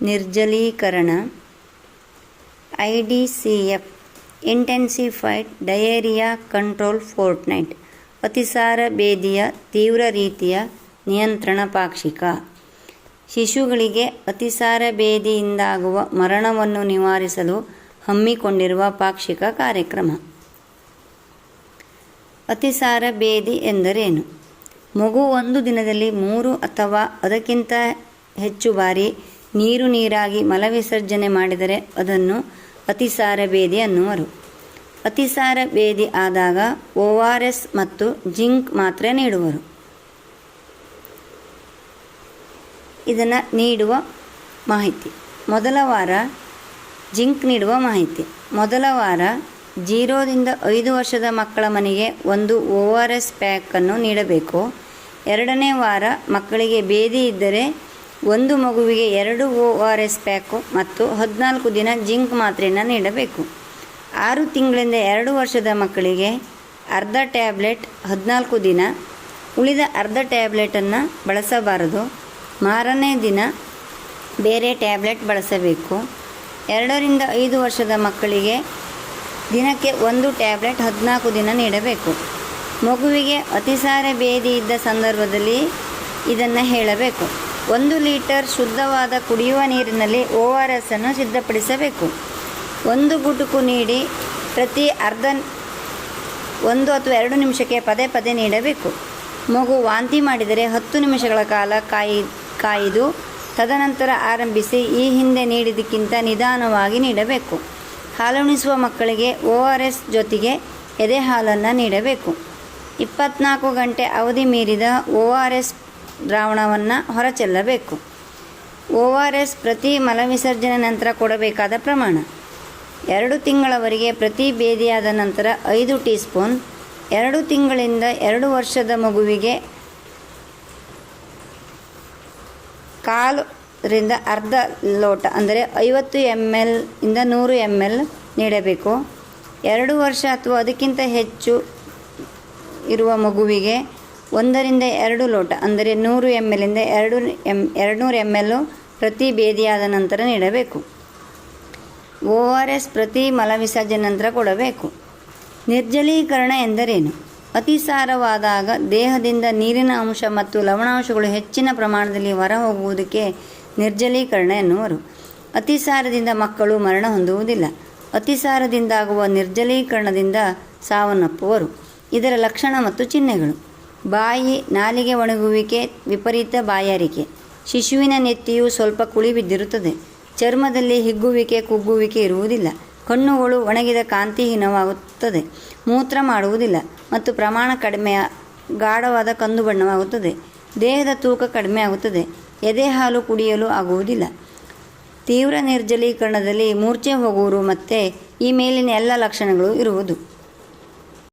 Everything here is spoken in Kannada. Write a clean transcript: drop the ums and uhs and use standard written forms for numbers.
ನಿರ್ಜಲೀಕರಣ, IDCF ಇಂಟೆನ್ಸಿಫೈಡ್ ಡಯೇರಿಯಾ ಕಂಟ್ರೋಲ್ ಫೋರ್ಟ್ನೈಟ್, ಅತಿಸಾರ ಬೇದಿಯ ತೀವ್ರ ರೀತಿಯ ನಿಯಂತ್ರಣ ಪಾಕ್ಷಿಕ. ಶಿಶುಗಳಿಗೆ ಅತಿಸಾರ ಬೇದಿಯಿಂದಾಗುವ ಮರಣವನ್ನು ನಿವಾರಿಸಲು ಹಮ್ಮಿಕೊಂಡಿರುವ ಪಾಕ್ಷಿಕ ಕಾರ್ಯಕ್ರಮ. ಅತಿಸಾರ ಬೇದಿ ಎಂದರೇನು? ಮಗು ಒಂದು ದಿನದಲ್ಲಿ 3 ಅಥವಾ ಅದಕ್ಕಿಂತ ಹೆಚ್ಚು ಬಾರಿ ನೀರಾಗಿ ಮಲವಿಸರ್ಜನೆ ಮಾಡಿದರೆ ಅದನ್ನು ಅತಿಸಾರ ಬೇದಿ ಅನ್ನುವರು. ಅತಿಸಾರ ಬೇದಿ ಆದಾಗ ORS ಮತ್ತು ಜಿಂಕ್ ಮಾತ್ರೆ ನೀಡುವರು. ಇದನ್ನು ನೀಡುವ ಮಾಹಿತಿ. ಮೊದಲ ವಾರ ಜಿಂಕ್ ನೀಡುವ ಮಾಹಿತಿ. ಮೊದಲ ವಾರ 0ರಿಂದ 5 ವರ್ಷದ ಮಕ್ಕಳ ಮನೆಗೆ 1 ORS ಪ್ಯಾಕನ್ನು ನೀಡಬೇಕು. 2ನೇ ವಾರ ಮಕ್ಕಳಿಗೆ ಬೇದಿ ಇದ್ದರೆ ಒಂದು ಮಗುವಿಗೆ 2 ORS ಪ್ಯಾಕು ಮತ್ತು 14 ದಿನ ಜಿಂಕ್ ಮಾತ್ರೆಯನ್ನು ನೀಡಬೇಕು. 6 ತಿಂಗಳಿಂದ 2 ವರ್ಷದ ಮಕ್ಕಳಿಗೆ ಅರ್ಧ ಟ್ಯಾಬ್ಲೆಟ್ 14 ದಿನ, ಉಳಿದ ಅರ್ಧ ಟ್ಯಾಬ್ಲೆಟನ್ನು ಬಳಸಬಾರದು. ಮಾರನೇ ದಿನ ಬೇರೆ ಟ್ಯಾಬ್ಲೆಟ್ ಬಳಸಬೇಕು. 2ರಿಂದ 5 ವರ್ಷದ ಮಕ್ಕಳಿಗೆ ದಿನಕ್ಕೆ 1 ಟ್ಯಾಬ್ಲೆಟ್ 14 ದಿನ ನೀಡಬೇಕು. ಮಗುವಿಗೆ ಅತಿಸಾರ ಬೇದಿ ಇದ್ದ ಸಂದರ್ಭದಲ್ಲಿ ಇದನ್ನು ಹೇಳಬೇಕು. 1 ಲೀಟರ್ ಶುದ್ಧವಾದ ಕುಡಿಯುವ ನೀರಿನಲ್ಲಿ ORS ಅನ್ನು ಸಿದ್ಧಪಡಿಸಬೇಕು. 1 ಗುಟುಕು ನೀಡಿ ಪ್ರತಿ 1 ಅಥವಾ 2 ನಿಮಿಷಕ್ಕೆ ಪದೇ ನೀಡಬೇಕು. ಮಗು ವಾಂತಿ ಮಾಡಿದರೆ 10 ನಿಮಿಷಗಳ ಕಾಲ ಕಾಯ್ದು ತದನಂತರ ಆರಂಭಿಸಿ. ಈ ಹಿಂದೆ ನೀಡಿದ್ದಕ್ಕಿಂತ ನಿಧಾನವಾಗಿ ನೀಡಬೇಕು. ಹಾಲುಣಿಸುವ ಮಕ್ಕಳಿಗೆ ORS ಜೊತೆಗೆ ಎದೆ ಹಾಲನ್ನು ನೀಡಬೇಕು. 24 ಗಂಟೆ ಅವಧಿ ಮೀರಿದ ORS ದ್ರಾವಣವನ್ನು ಹೊರಚೆಲ್ಲಬೇಕು. ORS ಪ್ರತಿ ಮಲವಿಸರ್ಜನೆ ನಂತರ ಕೊಡಬೇಕಾದ ಪ್ರಮಾಣ 2 ತಿಂಗಳವರೆಗೆ ಪ್ರತಿ ಬೇದಿಯಾದ ನಂತರ 5 ಟೀ ಸ್ಪೂನ್. 2 ತಿಂಗಳಿಂದ 2 ವರ್ಷದ ಮಗುವಿಗೆ 1/4ರಿಂದ ಅರ್ಧ ಲೋಟ ಅಂದರೆ 50 ml ಇಂದ 100 ml ನೀಡಬೇಕು. 2 ವರ್ಷ ಅಥವಾ ಅದಕ್ಕಿಂತ ಹೆಚ್ಚು ಇರುವ ಮಗುವಿಗೆ 1ರಿಂದ 2 ಲೋಟ ಅಂದರೆ 100 ml ಇಂದ 200 ml ಪ್ರತಿ ಬೇದಿಯಾದ ನಂತರ ನೀಡಬೇಕು. ORS ಪ್ರತಿ ಮಲವಿಸರ್ಜನೆ ನಂತರ ಕೊಡಬೇಕು. ನಿರ್ಜಲೀಕರಣ ಎಂದರೇನು? ಅತಿಸಾರವಾದಾಗ ದೇಹದಿಂದ ನೀರಿನ ಅಂಶ ಮತ್ತು ಲವಣಾಂಶಗಳು ಹೆಚ್ಚಿನ ಪ್ರಮಾಣದಲ್ಲಿ ಹೊರಹೋಗುವುದಕ್ಕೆ ನಿರ್ಜಲೀಕರಣ ಎನ್ನುವರು. ಅತಿಸಾರದಿಂದ ಮಕ್ಕಳು ಮರಣ ಹೊಂದುವುದಿಲ್ಲ. ಅತಿಸಾರದಿಂದಾಗುವ ನಿರ್ಜಲೀಕರಣದಿಂದ ಸಾವನ್ನಪ್ಪುವರು. ಇದರ ಲಕ್ಷಣ ಮತ್ತು ಚಿಹ್ನೆಗಳು: ಬಾಯಿ, ನಾಲಿಗೆ ಒಣಗುವಿಕೆ, ವಿಪರೀತ ಬಾಯಾರಿಕೆ. ಶಿಶುವಿನ ನೆತ್ತಿಯು ಸ್ವಲ್ಪ ಕುಳಿ ಬಿದ್ದಿರುತ್ತದೆ. ಚರ್ಮದಲ್ಲಿ ಹಿಗ್ಗುವಿಕೆ, ಕುಗ್ಗುವಿಕೆ ಇರುವುದಿಲ್ಲ. ಕಣ್ಣುಗಳು ಒಣಗಿದ ಕಾಂತಿಹೀನವಾಗುತ್ತದೆ. ಮೂತ್ರ ಮಾಡುವುದಿಲ್ಲ ಮತ್ತು ಪ್ರಮಾಣ ಕಡಿಮೆ, ಗಾಢವಾದ ಕಂದು ಬಣ್ಣವಾಗುತ್ತದೆ. ದೇಹದ ತೂಕ ಕಡಿಮೆ ಆಗುತ್ತದೆ. ಎದೆ ಹಾಲು ಕುಡಿಯಲು ಆಗುವುದಿಲ್ಲ. ತೀವ್ರ ನಿರ್ಜಲೀಕರಣದಲ್ಲಿ ಮೂರ್ಛೆ ಹೋಗುವರು ಮತ್ತು ಈ ಮೇಲಿನ ಎಲ್ಲ ಲಕ್ಷಣಗಳು ಇರುವುದು.